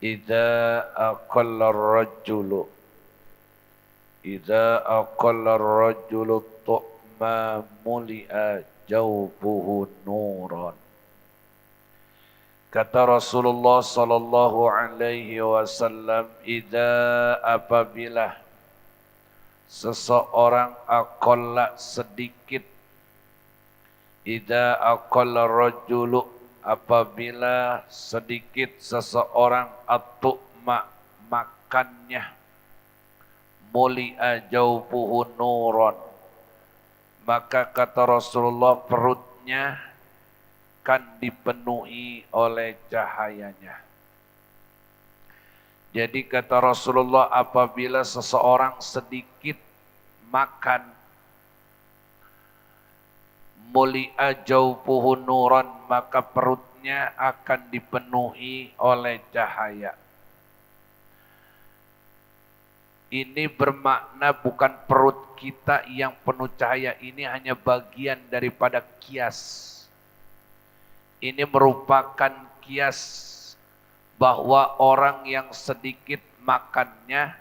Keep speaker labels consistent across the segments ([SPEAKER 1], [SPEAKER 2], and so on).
[SPEAKER 1] Idza aqalla ar-rajulu Idza aqalla ar-rajulu tu'ma muli'a jawbuhu nuran. Kata Rasulullah sallallahu alaihi wasallam, apabila seseorang aqalla sedikit, aqalla rajulu, apabila sedikit seseorang at-tu'ma makannya, muli'a jawbuhu nuran, maka kata Rasulullah perutnya kan dipenuhi oleh cahayanya. Jadi kata Rasulullah, apabila seseorang sedikit makan, muli'a jawbuhu nuran, maka perutnya akan dipenuhi oleh cahaya. Ini bermakna bukan perut kita yang penuh cahaya, ini hanya bagian daripada kias. Ini merupakan kias bahwa orang yang sedikit makannya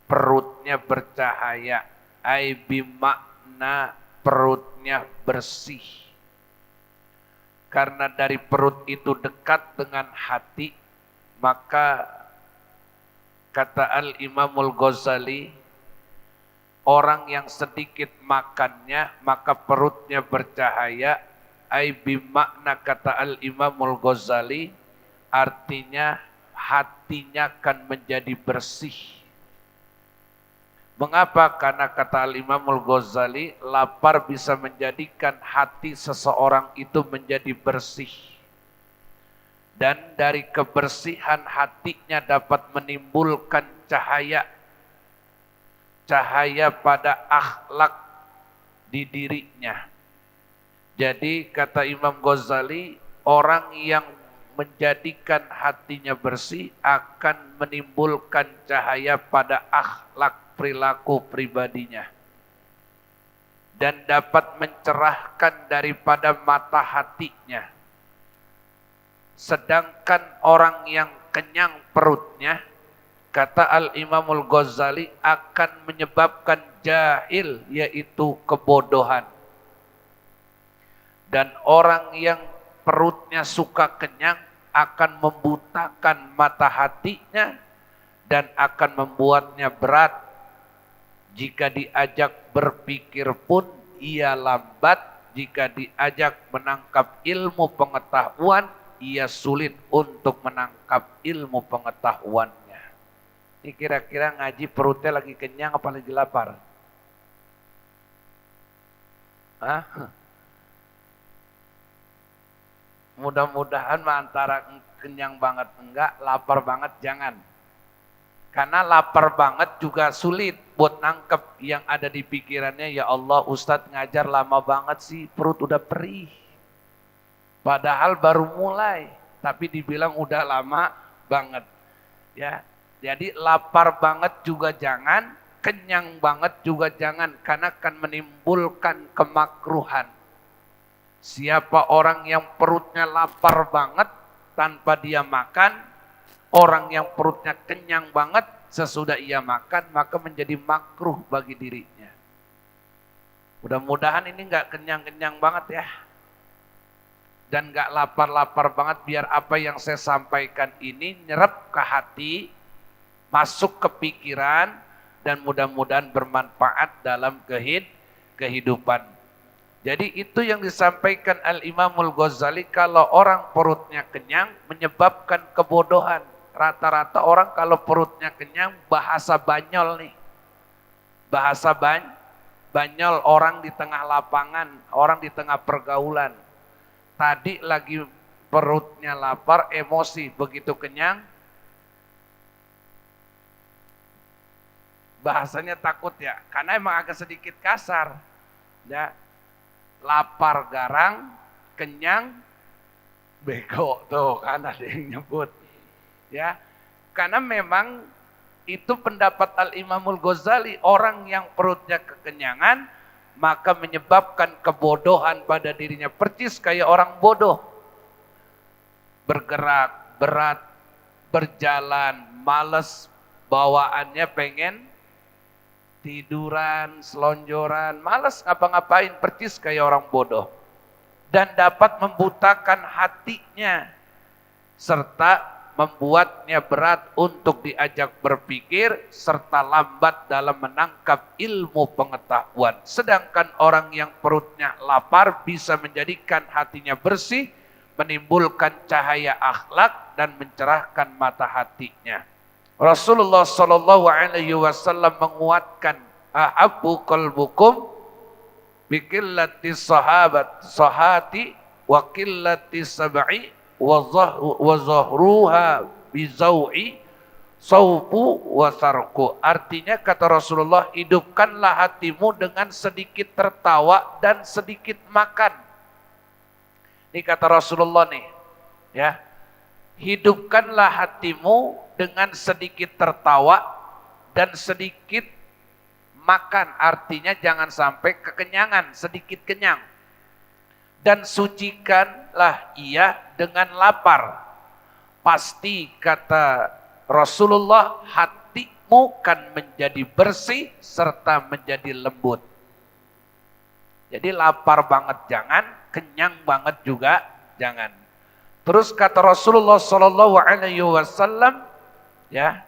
[SPEAKER 1] perutnya bercahaya, ai bimakna perutnya bersih. Karena dari perut itu dekat dengan hati, maka kata Al-Imamul Ghazali, orang yang sedikit makannya maka perutnya bercahaya, ai bimakna kata Al-Imamul Ghazali, artinya hatinya akan menjadi bersih. Mengapa? Karena kata Al-Imamul Ghazali, lapar bisa menjadikan hati seseorang itu menjadi bersih. Dan dari kebersihan hatinya dapat menimbulkan cahaya. Cahaya pada akhlak di dirinya. Jadi kata Imam Ghazali, orang yang menjadikan hatinya bersih akan menimbulkan cahaya pada akhlak perilaku pribadinya. Dan dapat mencerahkan daripada mata hatinya. Sedangkan orang yang kenyang perutnya, kata Al-Imamul Ghazali, akan menyebabkan jahil, yaitu kebodohan. Dan orang yang perutnya suka kenyang akan membutakan mata hatinya dan akan membuatnya berat. Jika diajak berpikir pun ia lambat, jika diajak menangkap ilmu pengetahuan, ia sulit untuk menangkap ilmu pengetahuannya. Ini kira-kira ngaji perutnya lagi kenyang apa lagi lapar? Hah? Mudah-mudahan antara kenyang banget enggak, lapar banget jangan. Karena lapar banget juga sulit buat nangkep yang ada di pikirannya. Ya Allah, Ustadz ngajar lama banget sih, perut udah perih. Padahal baru mulai, tapi dibilang udah lama banget. Ya, jadi lapar banget juga jangan, kenyang banget juga jangan, karena akan menimbulkan kemakruhan. Siapa orang yang perutnya lapar banget tanpa dia makan, orang yang perutnya kenyang banget sesudah ia makan, maka menjadi makruh bagi dirinya. Mudah-mudahan ini nggak kenyang-kenyang banget ya. Dan gak lapar-lapar banget, biar apa yang saya sampaikan ini nyerap ke hati, masuk ke pikiran, dan mudah-mudahan bermanfaat dalam kehidupan. Jadi itu yang disampaikan Al-Imamul Ghazali, kalau orang perutnya kenyang menyebabkan kebodohan. Rata-rata orang kalau perutnya kenyang bahasa banyol nih. Bahasa banyol, orang di tengah lapangan, orang di tengah pergaulan. Tadi lagi perutnya lapar, emosi, begitu kenyang, bahasanya takut ya, karena emang agak sedikit kasar. Ya, lapar garang, kenyang bego, tuh kan ada yang nyebut. Ya, karena memang itu pendapat Al-Imamul Ghazali, orang yang perutnya kekenyangan maka menyebabkan kebodohan pada dirinya, percis kayak orang bodoh. Bergerak berat, berjalan, males, bawaannya pengen tiduran, selonjoran, males ngapa-ngapain, percis kayak orang bodoh. Dan dapat membutakan hatinya, serta membuatnya berat untuk diajak berpikir, serta lambat dalam menangkap ilmu pengetahuan. Sedangkan orang yang perutnya lapar bisa menjadikan hatinya bersih, menimbulkan cahaya akhlak dan mencerahkan mata hatinya. Rasulullah Shallallahu Alaihi Wasallam menguatkan, ahabbu qalbukum bikillati sahabat sahati wa qillati sab'i wa zahruha bizau'i saufu wa sarku. Artinya kata Rasulullah, hidupkanlah hatimu dengan sedikit tertawa dan sedikit makan. Ini kata Rasulullah nih, ya. Hidupkanlah hatimu dengan sedikit tertawa dan sedikit makan. Artinya jangan sampai kekenyangan, sedikit kenyang. Dan sucikanlah ia dengan lapar. Pasti kata Rasulullah, hatimu kan menjadi bersih serta menjadi lembut. Jadi lapar banget jangan, kenyang banget juga jangan. Terus kata Rasulullah Shallallahu Alaihi Wasallam, ya,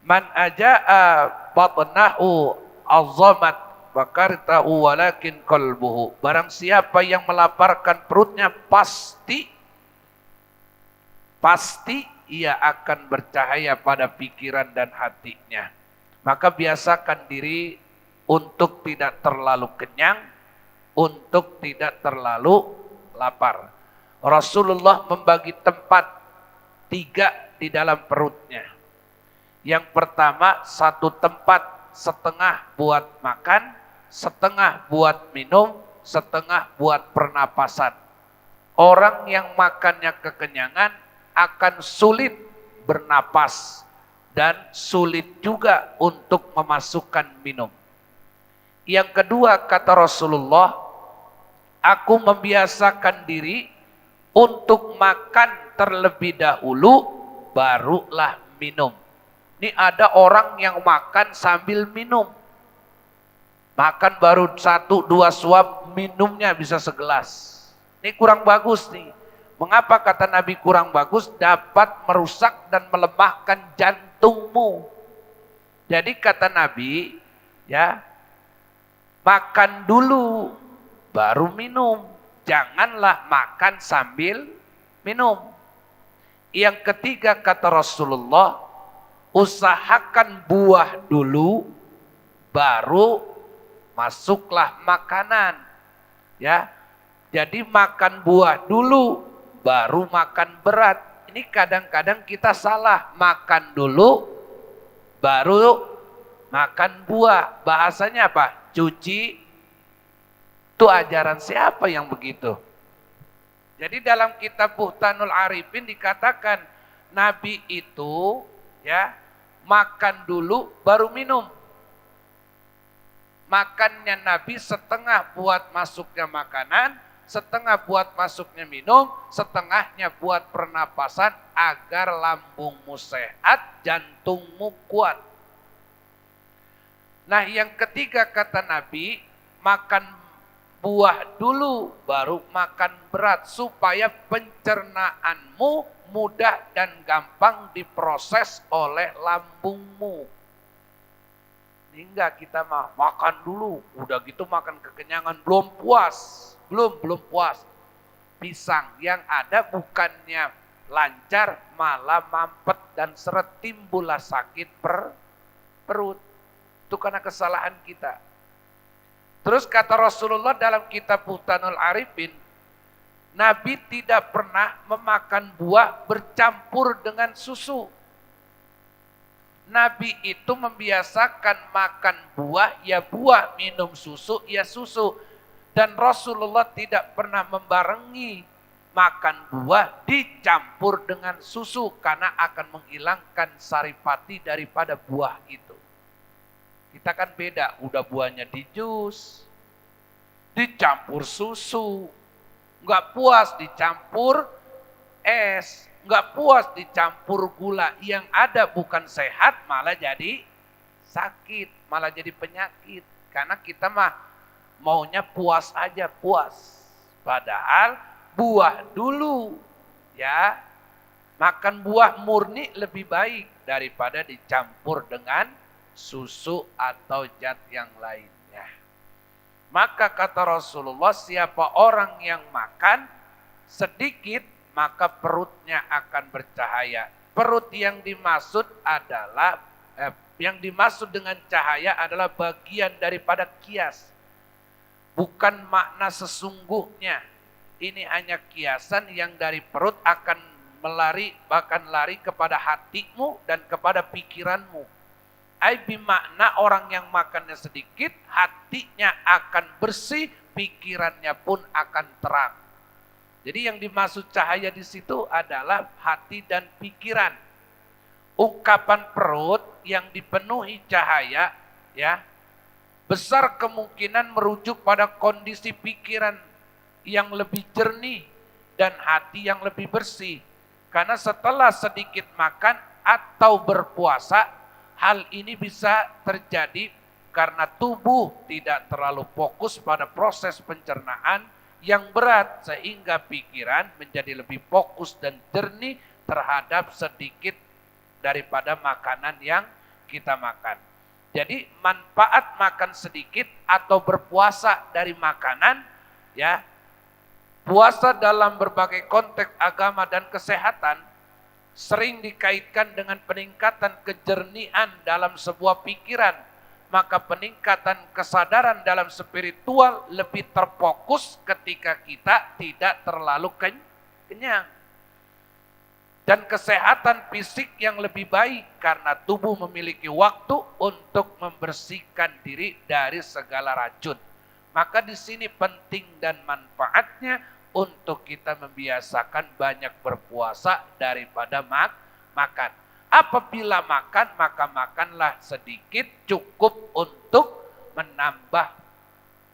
[SPEAKER 1] man aja'a batnahu azamat bakartahu walakin qalbuhu. Barang siapa yang melaparkan perutnya, pasti ia akan bercahaya pada pikiran dan hatinya. Maka biasakan diri untuk tidak terlalu kenyang, untuk tidak terlalu lapar. Rasulullah membagi tempat 3 di dalam perutnya. Yang pertama, satu tempat setengah buat makan, setengah buat minum, setengah buat pernapasan. Orang yang makannya kekenyangan akan sulit bernapas dan sulit juga untuk memasukkan minum. Yang kedua kata Rasulullah, aku membiasakan diri untuk makan terlebih dahulu, barulah minum. Ini ada orang yang makan sambil minum. Makan baru 1-2 suap, minumnya bisa segelas. Ini kurang bagus nih. Mengapa kata Nabi kurang bagus? Dapat merusak dan melemahkan jantungmu. Jadi kata Nabi, ya, makan dulu baru minum. Janganlah makan sambil minum. Yang ketiga kata Rasulullah, usahakan buah dulu, baru masuklah makanan. Ya, jadi makan buah dulu, baru makan berat. Ini kadang-kadang kita salah, makan dulu, baru makan buah. Bahasanya apa? Cuci. Itu ajaran siapa yang begitu? Jadi dalam kitab Buhtanul Arifin dikatakan Nabi itu, ya, makan dulu baru minum. Makannya Nabi setengah buat masuknya makanan, setengah buat masuknya minum, setengahnya buat pernapasan agar lambungmu sehat, jantungmu kuat. Nah, yang ketiga kata Nabi, makan buah dulu baru makan berat supaya pencernaanmu mudah dan gampang diproses oleh lambungmu. Ini enggak, kita makan dulu, udah gitu makan kekenyangan, belum puas. Pisang yang ada bukannya lancar, malah mampet dan seret, timbullah sakit perut. Itu karena kesalahan kita. Terus kata Rasulullah dalam kitab Buhtanul Arifin, Nabi tidak pernah memakan buah bercampur dengan susu. Nabi itu membiasakan makan buah, ya buah, minum susu, ya susu. Dan Rasulullah tidak pernah membarengi makan buah dicampur dengan susu karena akan menghilangkan saripati daripada buah itu. Kita kan beda, udah buahnya di jus, dicampur susu, nggak puas dicampur es, nggak puas dicampur gula, yang ada bukan sehat malah jadi sakit, malah jadi penyakit. Karena kita mah maunya puas aja, puas. Padahal buah dulu, ya. Makan buah murni lebih baik daripada dicampur dengan susu atau zat yang lainnya. Maka kata Rasulullah, siapa orang yang makan sedikit, maka perutnya akan bercahaya. Perut yang dimaksud adalah, yang dimaksud dengan cahaya adalah bagian daripada kias. Bukan makna sesungguhnya. Ini hanya kiasan yang dari perut akan bahkan lari kepada hatimu dan kepada pikiranmu. Ai bimakna orang yang makannya sedikit, hatinya akan bersih, pikirannya pun akan terang. Jadi yang dimaksud cahaya di situ adalah hati dan pikiran. Ungkapan perut yang dipenuhi cahaya, ya, besar kemungkinan merujuk pada kondisi pikiran yang lebih jernih dan hati yang lebih bersih. Karena setelah sedikit makan atau berpuasa, hal ini bisa terjadi karena tubuh tidak terlalu fokus pada proses pencernaan yang berat, sehingga pikiran menjadi lebih fokus dan jernih terhadap sedikit daripada makanan yang kita makan. Jadi manfaat makan sedikit atau berpuasa dari makanan, ya, puasa dalam berbagai konteks agama dan kesehatan sering dikaitkan dengan peningkatan kejernihan dalam sebuah pikiran. Maka peningkatan kesadaran dalam spiritual lebih terfokus ketika kita tidak terlalu kenyang. Dan kesehatan fisik yang lebih baik karena tubuh memiliki waktu untuk membersihkan diri dari segala racun. Maka di sini penting dan manfaatnya untuk kita membiasakan banyak berpuasa daripada makan. Apabila makan, maka makanlah sedikit, cukup untuk menambah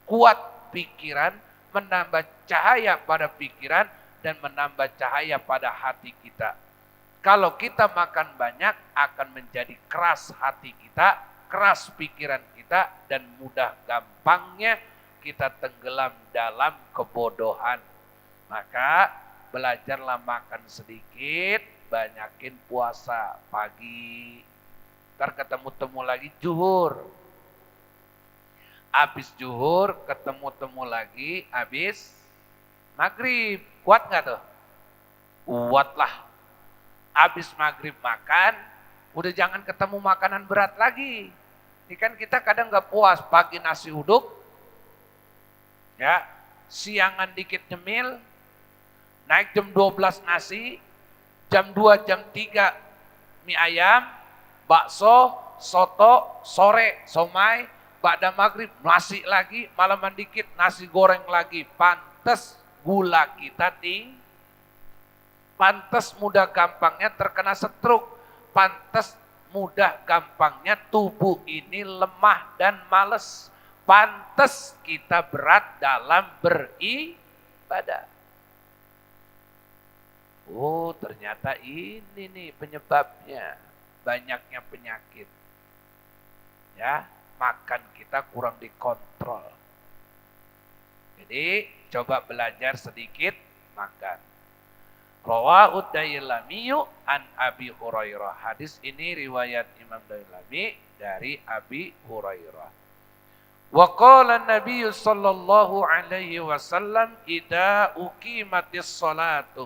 [SPEAKER 1] kuat pikiran, menambah cahaya pada pikiran, dan menambah cahaya pada hati kita. Kalau kita makan banyak, akan menjadi keras hati kita, keras pikiran kita, dan mudah gampangnya kita tenggelam dalam kebodohan. Maka belajarlah makan sedikit, banyakin puasa pagi. Ntar ketemu-temu lagi zuhur. Habis zuhur ketemu-temu lagi habis maghrib. Kuat nggak tuh? Kuat lah. Habis maghrib makan, udah jangan ketemu makanan berat lagi. Ini kan kita kadang nggak puas, pagi nasi uduk, ya, siangan dikit nyemil, naik jam 12 nasi, jam 2, jam 3 mie ayam, bakso, soto, sore somai, ba'da maghrib nasi lagi, malaman dikit nasi goreng lagi. Pantes gula kita tinggi, pantes mudah gampangnya terkena stroke, pantes mudah gampangnya tubuh ini lemah dan males, pantes kita berat dalam beribadah. Oh, ternyata ini nih penyebabnya, banyaknya penyakit. Ya, makan kita kurang dikontrol. Jadi, coba belajar sedikit makan. Rawahu Dailamiyu an Abi Hurairah. Hadis ini riwayat Imam Dailami dari Abi Hurairah. Wa qala Nabi sallallahu alaihi wasallam idza uqimatis salatu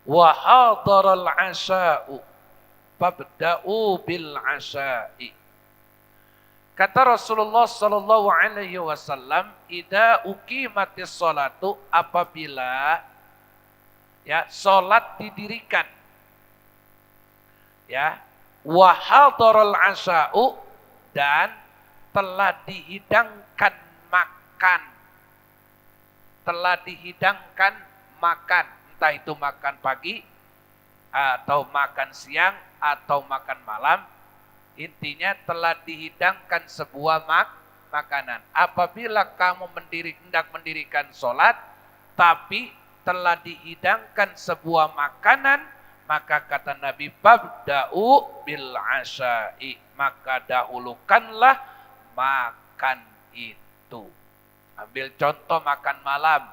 [SPEAKER 1] wa hadaral asya'u fabda'u bil asya'i. Kata Rasulullah sallallahu alaihi wasallam, idza uqimatis salatu, apabila ya salat didirikan, ya, wa hadaral asya'u, dan telah dihidangkan makan, telah dihidangkan makan, entah itu makan pagi atau makan siang atau makan malam, intinya telah dihidangkan sebuah makanan. Apabila kamu hendak mendirikan sholat, tapi telah dihidangkan sebuah makanan, maka kata Nabi, fabda'u bil asya'i, maka dahulukanlah makan itu. Ambil contoh makan malam.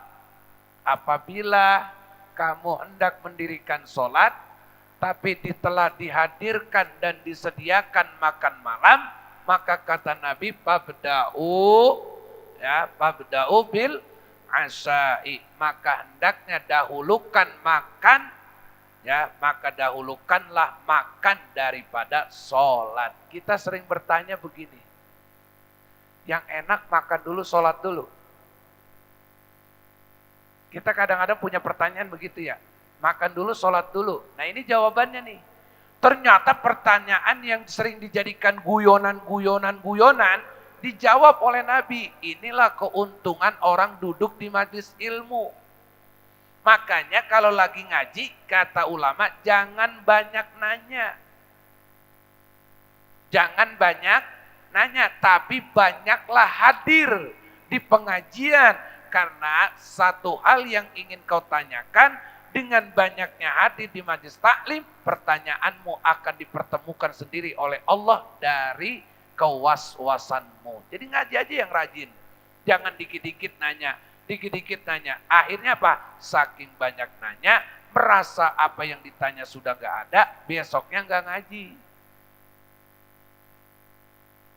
[SPEAKER 1] Apabila kamu hendak mendirikan sholat, tapi telah dihadirkan dan disediakan makan malam, maka kata Nabi, fabda'u bil asya'i, maka hendaknya dahulukan makan, maka dahulukanlah makan daripada sholat. Kita sering bertanya begini, yang enak makan dulu, sholat dulu. Kita kadang-kadang punya pertanyaan begitu ya, makan dulu, sholat dulu. Nah ini jawabannya nih. Ternyata pertanyaan yang sering dijadikan guyonan, dijawab oleh Nabi. Inilah keuntungan orang duduk di majelis ilmu. Makanya kalau lagi ngaji, kata ulama, jangan banyak nanya. Jangan banyak nanya, tapi banyaklah hadir di pengajian. Karena satu hal yang ingin kau tanyakan, dengan banyaknya hadir di majelis taklim, pertanyaanmu akan dipertemukan sendiri oleh Allah dari kewaswasanmu. Jadi ngaji aja yang rajin. Jangan dikit-dikit nanya, dikit-dikit nanya. Akhirnya apa? Saking banyak nanya, merasa apa yang ditanya sudah gak ada, besoknya gak ngaji.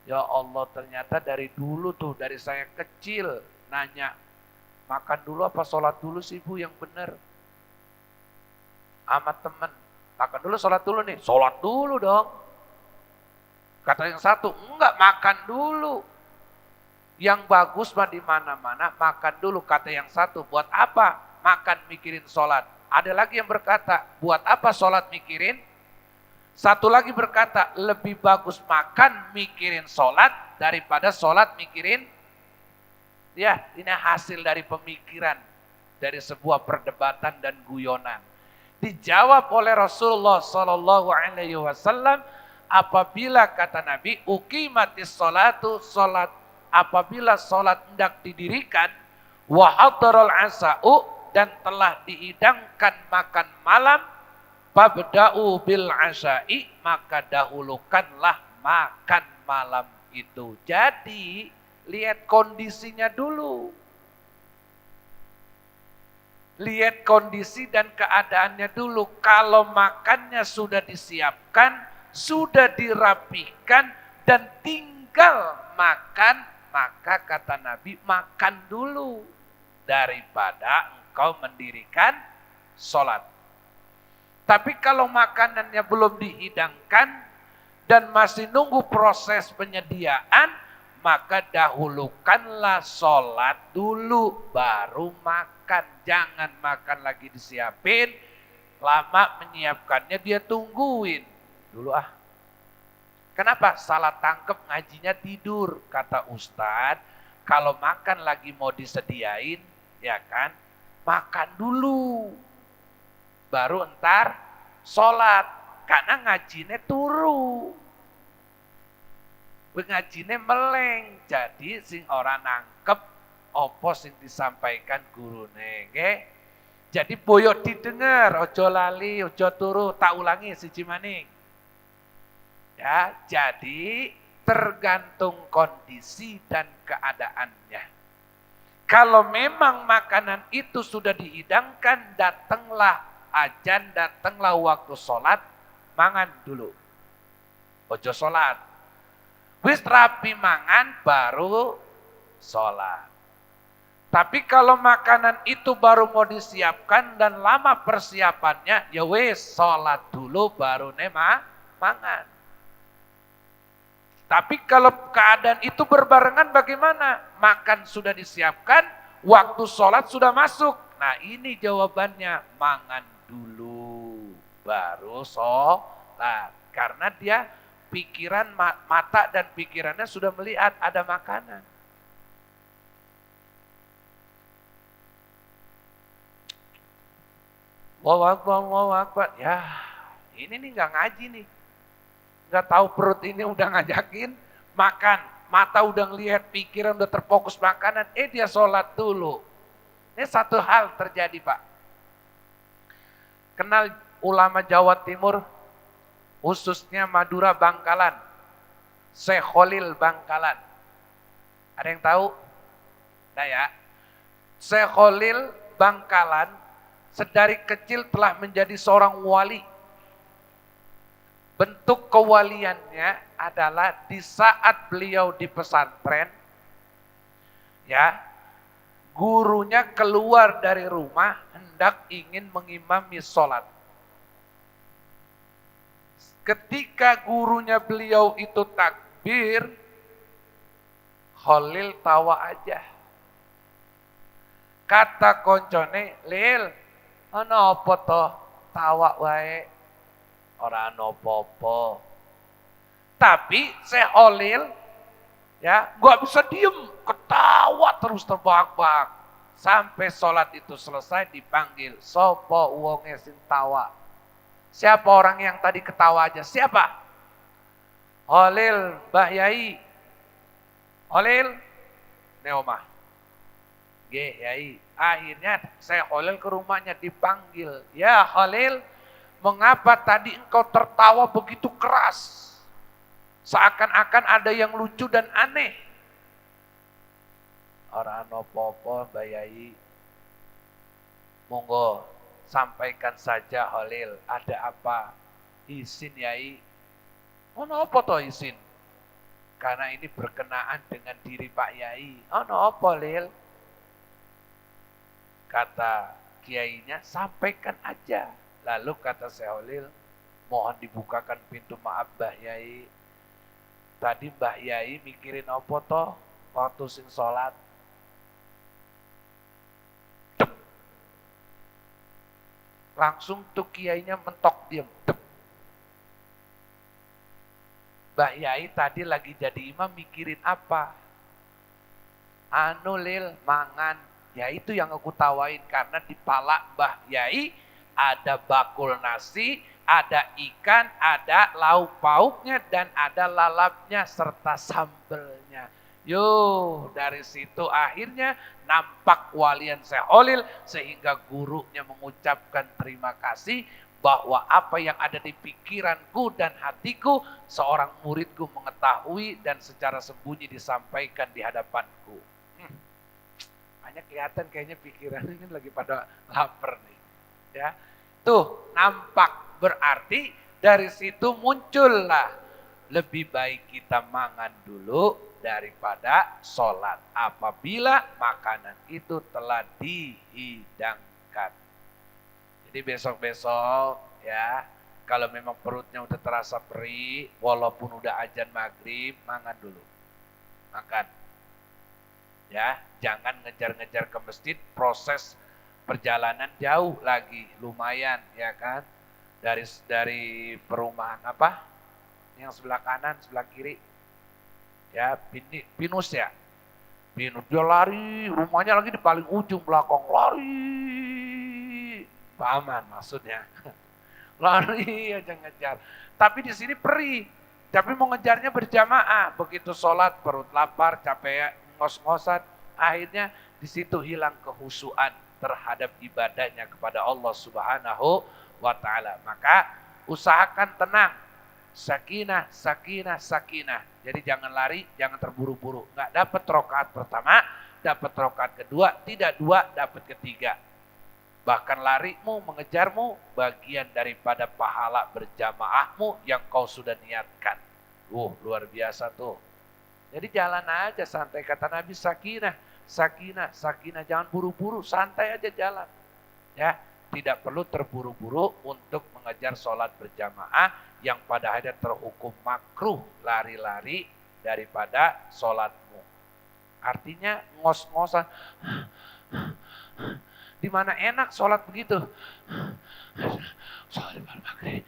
[SPEAKER 1] Ya Allah, ternyata dari dulu tuh, dari saya kecil nanya, makan dulu apa sholat dulu sih Bu yang benar? Sama temen, makan dulu sholat dulu nih, sholat dulu dong. Kata yang satu, enggak, makan dulu. Yang bagus mah di mana-mana, makan dulu. Kata yang satu, buat apa makan mikirin sholat? Ada lagi yang berkata, buat apa sholat mikirin? Satu lagi berkata, lebih bagus makan mikirin sholat daripada sholat mikirin. Ya, ini hasil dari pemikiran, dari sebuah perdebatan dan guyonan. Dijawab oleh Rasulullah Sallallahu Alaihi Wasallam, apabila kata Nabi, uqimatis sholatu, sholat, apabila sholat hendak didirikan, wa hadaral asa'u, dan telah dihidangkan makan malam, fabda'u bil asya'i, maka dahulukanlah makan malam itu. Jadi lihat kondisinya dulu. Lihat kondisi dan keadaannya dulu. Kalau makannya sudah disiapkan, sudah dirapikan, dan tinggal makan, maka kata Nabi, makan dulu daripada engkau mendirikan sholat. Tapi kalau makanannya belum dihidangkan dan masih nunggu proses penyediaan, maka dahulukanlah sholat dulu, baru makan. Jangan makan lagi disiapin, lama menyiapkannya dia tungguin. Dulu Kenapa? Salah tangkep ngajinya tidur. Kata Ustadz, kalau makan lagi mau disediain, ya kan, makan dulu. Baru entar sholat. Karena ngajinya turu. Ngajine meleng, jadi sing ora nangkep apa sing disampaikan gurune, nggih. Jadi boyo didengar, ojo lali, ojo turu, tak ulangi siji maning. Ya, jadi tergantung kondisi dan keadaannya. Kalau memang makanan itu sudah dihidangkan, datanglah azan, datanglah waktu sholat, mangan dulu. Ojo sholat. Wis rapi mangan baru sholat. Tapi kalau makanan itu baru mau disiapkan dan lama persiapannya, ya wis sholat dulu baru mangan. Tapi kalau keadaan itu berbarengan bagaimana? Makan sudah disiapkan, waktu sholat sudah masuk. Nah ini jawabannya, mangan dulu baru sholat. Karena dia pikiran, mata dan pikirannya sudah melihat ada makanan. Allahu Akbar. Ya, ini nih nggak ngaji nih. Nggak tahu perut ini udah ngajakin makan. Mata udah ngelihat, pikiran udah terfokus makanan. Dia sholat dulu. Ini satu hal terjadi Pak. Kenal ulama Jawa Timur, khususnya Madura Bangkalan, Syekh Khalil Bangkalan. Ada yang tahu? Nah ya, Syekh Khalil Bangkalan sedari kecil telah menjadi seorang wali. Bentuk kewaliannya adalah di saat beliau di pesantren, ya, gurunya keluar dari rumah hendak ingin mengimami sholat. Ketika gurunya beliau itu takbir, Khalil tawa aja. Kata koncone, Lil, ana apa toh tawa wae? Ora ana apa-apa. Tapi Syekh Khalil ya nggak bisa diem, ketawa terus terbahak-bahak. Sampai sholat itu selesai dipanggil, sopo wonge sing tawa. Siapa orang yang tadi ketawa aja? Siapa? Khalil, Mbah Yai. Khalil, neomah. Ge Yai. Akhirnya saya Khalil ke rumahnya dipanggil. Ya Khalil, mengapa tadi engkau tertawa begitu keras? Seakan-akan ada yang lucu dan aneh. Ora ana apa-apa Mbah Yai. Monggo sampaikan saja Khalil, ada apa? Izin Yai. Ono apa toh izin? Karena ini berkenaan dengan diri Pak Yai. Ono apa Lil? Kata kiainya, sampaikan aja. Lalu kata Syekh Khalil, mohon dibukakan pintu maaf Mbah Yai. Tadi Mbah Yai mikirin apa toh waktu sing sholat? Langsung tuh kiainya mentok diam. Mbah Yai tadi lagi jadi imam mikirin apa? Anu Lil, mangan. Ya itu yang aku tawain karena di pala Mbah Yai ada bakul nasi, ada ikan, ada lauk pauknya dan ada lalapnya serta sambelnya. Yo, dari situ akhirnya nampak walian Syekh Khalil sehingga gurunya mengucapkan terima kasih bahwa apa yang ada di pikiranku dan hatiku seorang muridku mengetahui dan secara sembunyi disampaikan di hadapanku. Hanya kelihatan kayaknya pikirannya ini lagi pada lapar nih. Ya, tuh nampak berarti dari situ muncullah lebih baik kita mangan dulu daripada sholat apabila makanan itu telah dihidangkan. Jadi besok-besok ya, kalau memang perutnya udah terasa perih, walaupun udah azan maghrib, mangan dulu. Makan. Ya, jangan ngejar-ngejar ke masjid, proses perjalanan jauh lagi, lumayan ya kan. Dari perumahan apa? Yang sebelah kanan, sebelah kiri. Ya, Pinus ya. Pinus dia lari, rumahnya lagi di paling ujung belakang, lari. Paman maksudnya. Lari aja ngejar. Tapi di sini perih. Tapi mau ngejarnya berjamaah. Begitu sholat perut lapar, capek ngos-ngosan, akhirnya di situ hilang kehusuan terhadap ibadahnya kepada Allah Subhanahu wa taala. Maka usahakan tenang. Sakinah, sakinah, sakinah. Jadi jangan lari, jangan terburu-buru. Enggak dapat rakaat pertama, dapat rakaat kedua, tidak dua, dapat ketiga. Bahkan larimu, mengejarmu, bagian daripada pahala berjamaahmu yang kau sudah niatkan. Luar biasa tuh. Jadi jalan aja santai, kata Nabi, sakinah, sakinah, sakinah. Jangan buru-buru, santai aja jalan. Ya, tidak perlu terburu-buru untuk mengejar sholat berjamaah yang pada akhirnya terhukum makruh lari-lari daripada sholatmu. Artinya ngos-ngosan. Di mana enak sholat begitu. Sholat maghrib,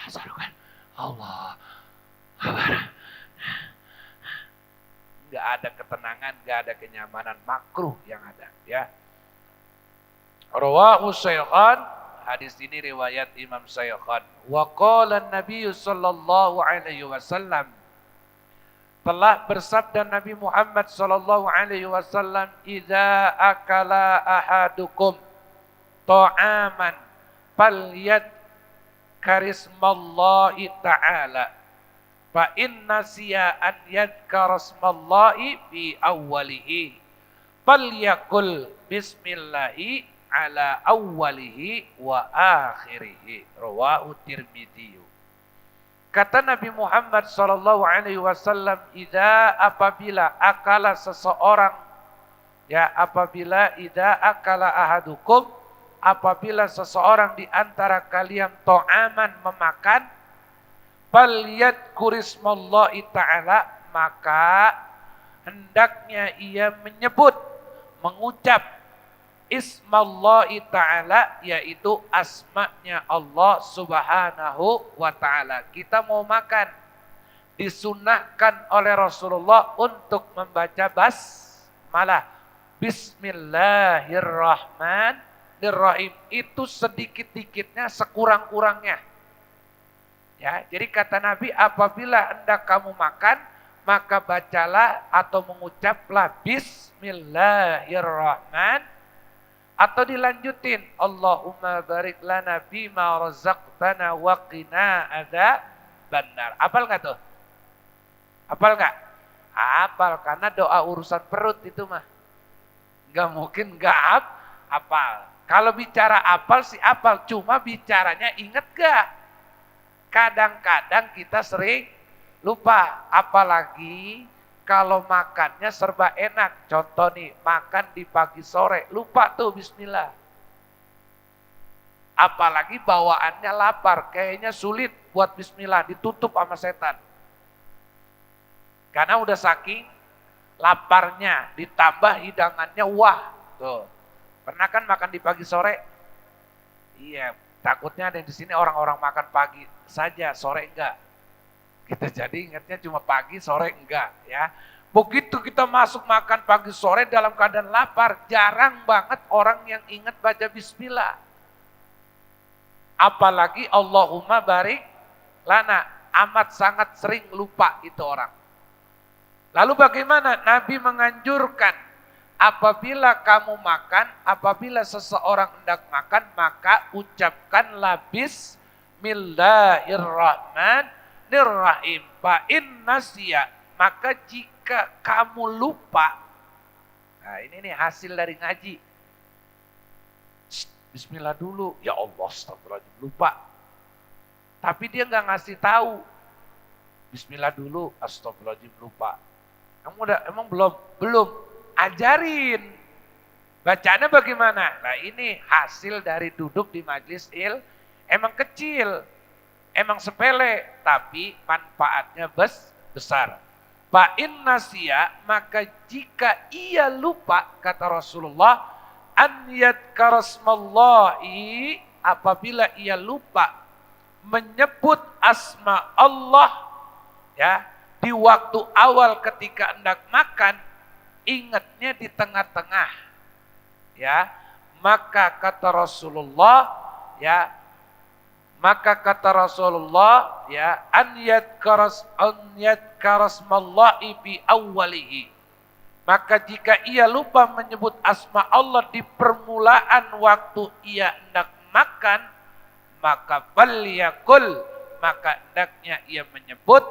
[SPEAKER 1] sarukan Allah. Nggak ada ketenangan, nggak ada kenyamanan, makruh yang ada. Ya. Rawahu Shaykhan, hadis ini riwayat Imam Shaykhan. Wa qala Nabi sallallahu alaihi wasallam, telah bersabda Nabi Muhammad sallallahu alaihi wasallam, "Idza akala ahadukum ta'aman falyadkarismallahi ta'ala. Fa inna siya an yadkarasmallahi fi awwalihi. Falyakul bismillahi ala awwalihi wa akhirihi. Rawahu Tirmidzi. Kata Nabi Muhammad sallallahu alaihi wasallam, apabila akala seseorang, apabila ahadukum, apabila seseorang di antara kalian to'aman memakan, falyadkurismallahi ta'ala, maka hendaknya ia mengucap ismallahi ta'ala, yaitu asma'nya Allah subhanahu wa ta'ala. Kita mau makan, disunahkan oleh Rasulullah untuk membaca basmalah, bismillahirrahmanirrahim. Itu sedikit-dikitnya, sekurang-kurangnya. Ya, jadi kata Nabi, apabila hendak kamu makan, maka bacalah atau mengucaplah bismillahirrahmanirrahim, atau dilanjutin Allahumma barik lana bima razaqtana wa qina adzabannar. Hafal enggak tuh? Hafal enggak? Hafal, karena doa urusan perut itu mah. Enggak mungkin enggak hafal. Kalau bicara hafal sih hafal, cuma bicaranya inget enggak? Kadang-kadang kita sering lupa, apalagi kalau makannya serba enak. Contoh nih, makan di pagi sore, lupa tuh bismillah. Apalagi bawaannya lapar, kayaknya sulit buat bismillah, ditutup sama setan. Karena udah saking laparnya, ditambah hidangannya, wah. Tuh. Pernah kan makan di pagi sore? Iya, takutnya ada di sini orang-orang makan pagi saja, sore enggak. Kita jadi ingatnya cuma pagi, sore enggak, ya. Begitu kita masuk makan pagi sore dalam keadaan lapar, jarang banget orang yang ingat baca bismillah. Apalagi Allahumma barik lana, amat sangat sering lupa itu orang. Lalu bagaimana? Nabi menganjurkan, apabila kamu makan, apabila seseorang hendak makan, maka ucapkanlah bismillahirrahmanirrahim. Fa inna siya, maka jika kamu lupa, nah ini nih hasil dari ngaji. Bismillah dulu, ya Allah, astagfirullahaladzim, lupa. Tapi dia nggak ngasih tahu. Bismillah dulu, astagfirullahaladzim, lupa. Kamu emang belum ajarin. Bacanya bagaimana? Nah ini hasil dari duduk di majlis emang kecil, emang sepele, tapi manfaatnya besar. Fa inna siya, maka jika ia lupa, kata Rasulullah, an yadkarasmallahi, apabila ia lupa menyebut asma Allah, ya, di waktu awal ketika hendak makan, ingatnya di tengah-tengah, ya, maka kata Rasulullah, ya, an yadkarasmallahi fi awwalihi, maka jika ia lupa menyebut asma Allah di permulaan waktu ia hendak makan, maka falyakul, maka hendaknya ia menyebut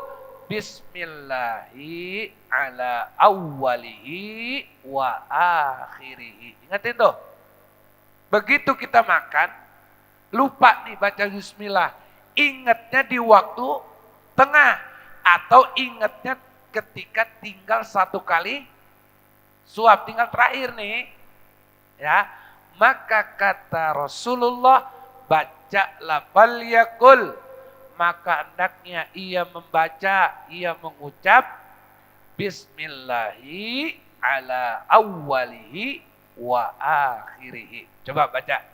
[SPEAKER 1] bismillahi ala awwalihi wa akhirihi. Ingat itu. Begitu kita makan, lupa nih baca bismillah, ingatnya di waktu tengah, atau ingatnya ketika tinggal satu kali suap, tinggal terakhir nih, ya, maka kata Rasulullah, bacalah falyakul, maka hendaknya ia membaca, ia mengucap bismillahi ala awwalihi wa akhirihi. Coba baca.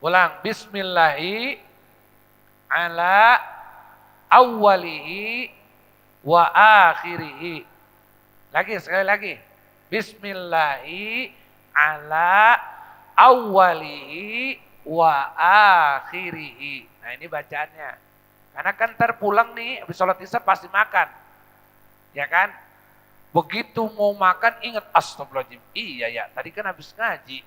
[SPEAKER 1] Ulang, bismillahi ala awwalihi wa akhirihi. Lagi, sekali lagi. Bismillahi ala awwalihi wa akhirihi. Nah ini bacaannya. Karena kan ntar pulang nih, habis sholat isya pasti makan. Ya kan? Begitu mau makan ingat astagfirullahaladzim. Iya ya, tadi kan habis ngaji.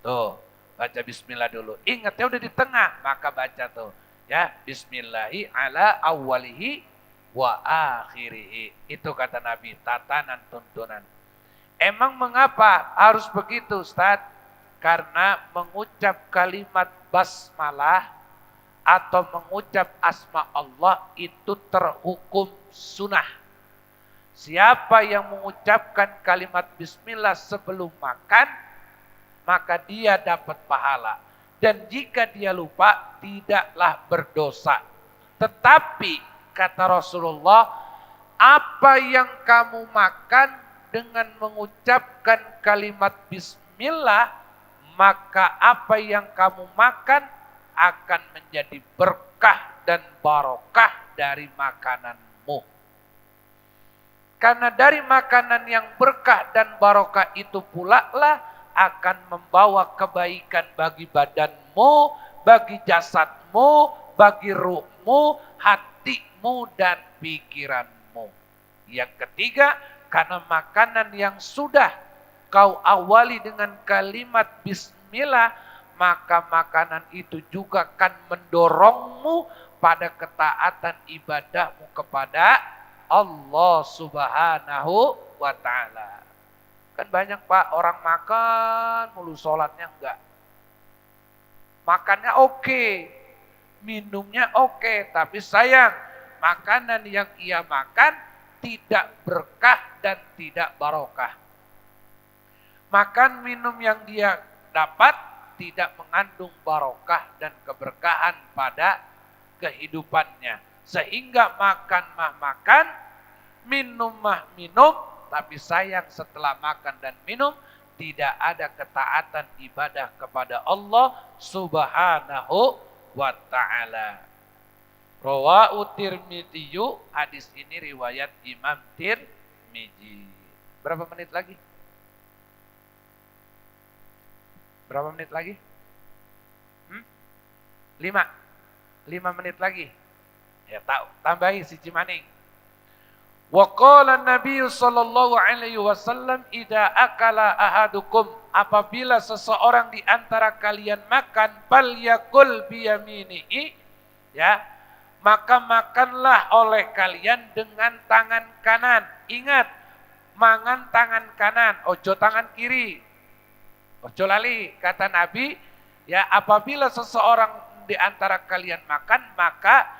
[SPEAKER 1] Tuh, baca bismillah dulu. Ingatnya udah di tengah, maka baca tuh. Ya, bismillahi ala awwalihi wa akhirihi. Itu kata Nabi, tatanan tuntunan. Emang mengapa harus begitu, Ustaz? Karena mengucap kalimat basmalah atau mengucap asma Allah itu terhukum sunnah. Siapa yang mengucapkan kalimat bismillah sebelum makan, maka dia dapat pahala. Dan jika dia lupa, tidaklah berdosa. Tetapi, kata Rasulullah, apa yang kamu makan dengan mengucapkan kalimat bismillah, maka apa yang kamu makan akan menjadi berkah dan barokah dari makananmu. Karena dari makanan yang berkah dan barokah itu pula lah akan membawa kebaikan bagi badanmu, bagi jasadmu, bagi ruhmu, hatimu, dan pikiranmu. Yang ketiga, karena makanan yang sudah kau awali dengan kalimat bismillah, maka makanan itu juga akan mendorongmu pada ketaatan ibadahmu kepada Allah Subhanahu wa ta'ala. Kan banyak Pak orang makan mulu sholatnya enggak. Makannya oke, minumnya oke, tapi sayang makanan yang ia makan tidak berkah dan tidak barokah. Makan minum yang dia dapat tidak mengandung barokah dan keberkahan pada kehidupannya. Sehingga makan mah makan, minum mah minum, tapi sayang setelah makan dan minum tidak ada ketaatan ibadah kepada Allah Subhanahu wa ta'ala. Rawahu Tirmidzi, hadis ini riwayat Imam Tirmidzi. Berapa menit lagi? Berapa menit lagi? 5 menit lagi. Ya tahu, tambahi si Cimaning. Wa qala Nabi sallallahu alaihi wasallam idza akala ahadukum, apabila seseorang di antara kalian makan falyakul biyaminihi, ya, maka makanlah oleh kalian dengan tangan kanan. Ingat, mangan tangan kanan, ojo tangan kiri. Ojo lali, kata Nabi, ya, apabila seseorang di antara kalian makan, maka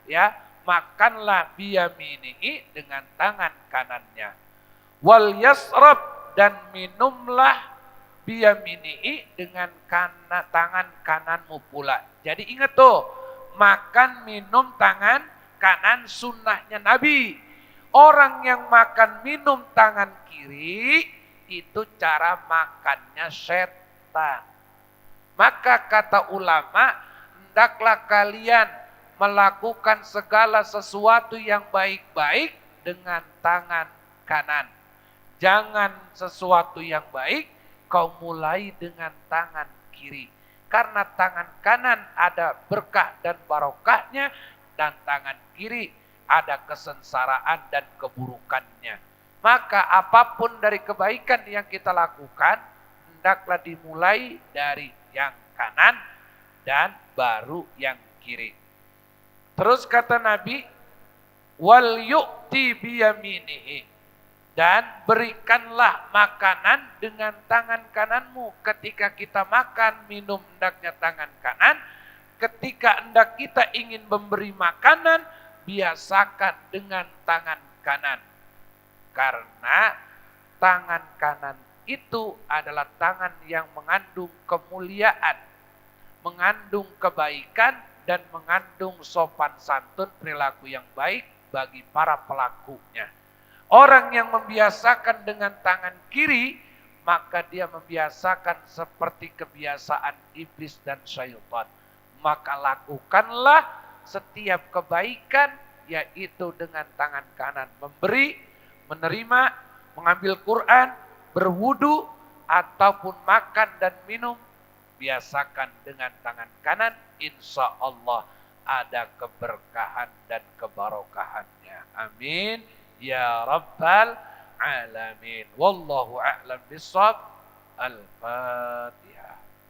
[SPEAKER 1] ya makanlah biyaminihi dengan tangan kanannya. Wal yasrab, dan minumlah biyaminihi dengan tangan kananmu pula. Jadi ingat tuh, makan minum tangan kanan sunnahnya Nabi. Orang yang makan minum tangan kiri itu cara makannya setan. Maka kata ulama, hendaklah kalian melakukan segala sesuatu yang baik-baik dengan tangan kanan. Jangan sesuatu yang baik kau mulai dengan tangan kiri. Karena tangan kanan ada berkah dan barokahnya, dan tangan kiri ada kesengsaraan dan keburukannya. Maka apapun dari kebaikan yang kita lakukan, hendaklah dimulai dari yang kanan dan baru yang kiri. Terus kata Nabi, wal yu'ti biyaminihi, dan berikanlah makanan dengan tangan kananmu. Ketika kita makan, minum hendaknya tangan kanan. Ketika hendak kita ingin memberi makanan, biasakan dengan tangan kanan. Karena tangan kanan itu adalah tangan yang mengandung kemuliaan, mengandung kebaikan, dan mengandung sopan santun, perilaku yang baik bagi para pelakunya. Orang yang membiasakan dengan tangan kiri, maka dia membiasakan seperti kebiasaan iblis dan syaitan. Maka lakukanlah setiap kebaikan, yaitu dengan tangan kanan. Memberi, menerima, mengambil Quran, berwudu, ataupun makan dan minum, biasakan dengan tangan kanan. Insya Allah ada keberkahan dan kebarokahannya. Amin ya rabbal alamin. Wallahu a'lam bishawab. Al-Fatihah.